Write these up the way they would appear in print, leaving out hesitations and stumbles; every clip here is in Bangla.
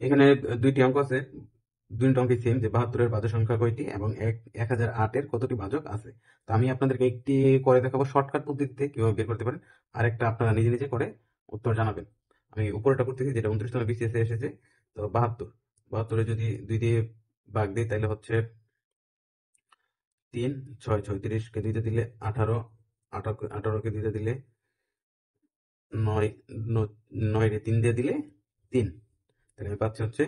এখানে দুইটি অঙ্ক আছে, দুইটা অঙ্কই সেম, যে 72-এর ভাজক সংখ্যা কয়টি এবং 1008-এর কতটি ভাজক আছে। তো আমি আপনাদেরকে একটি করে দেখাবো শর্টকাট পদ্ধতিতে কিভাবে বের করতে পারেন, আর একটা আপনারা নিজে নিজে করে উত্তর জানাবেন। আমি উপরেটা করতেছি, যেটা 29তম বিসিএস এসেছে। তো 72 যদি 2 দিয়ে ভাগ দিই তাহলে হচ্ছে 3, 6, 36কে 2 দিয়ে দিলে 18, 18কে 2 দিয়ে দিলে 9, 9 রে 3 দিয়ে দিলে 3। তাহলে আমি পাচ্ছি হচ্ছে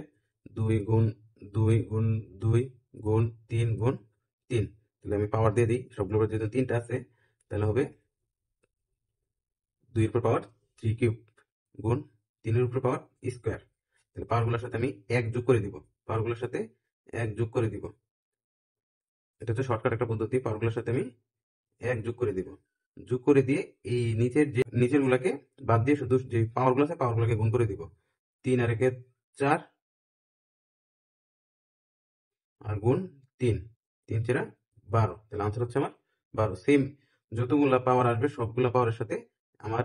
2 গুণ 2 গুণ 2 গুণ 3 গুণ 3। তাহলে আমি পাওয়ার দিয়ে দিই, সবগুলোর উপর যেহেতু 3টা আছে, তাহলে হবে 2 এর উপর পাওয়ার 3 কিউব গুণ 3 এর উপর পাওয়ার স্কোয়ার। তাহলে পাওয়ারগুলোর সাথে আমি 1 যোগ করে দিব, পাওয়ারগুলোর সাথে 1 যোগ করে দিব। এটা হচ্ছে শর্টকাট একটা পদ্ধতি, পাওয়ারগুলোর সাথে আমি 1 যোগ করে দিব। যোগ করে দিয়ে এই নিচের গুলাকে বাদ দিয়ে শুধু যে পাওয়ারগুলো আছে পাওয়ারগুলোকে গুণ করে দিব। 3 আর 1-এ 4 আর গুণ 3, 3 4 12। তাহলে আনসার হচ্ছে আমার 12। সেম যতগুলা পাওয়ার আসবে সবগুলা পাওয়ারের সাথে আমার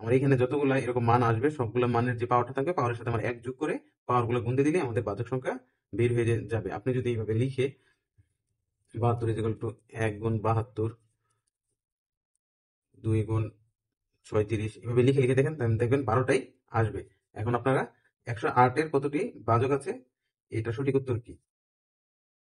আমার এখানে যতগুলা এরকম মান আসবে সবগুলা মানের যে পাওয়ারটা থাকবে পাওয়ারের সাথে আমার 1 যোগ করে পাওয়ারগুলো গুণ দিয়ে দিলে আমাদের ভাজক সংখ্যা বের হয়ে যাবে। আপনি যদি এইভাবে লিখে 72 ইজ ইকুয়াল টু 1 গুণ 72, 2 গুণ 36 এভাবে লিখে লিখে দেখেন, তাহলে দেখবেন 12টাই আসবে। এখন আপনারা 108-এর কতটি ভাজক আছে, এটা সঠিক উত্তর কি?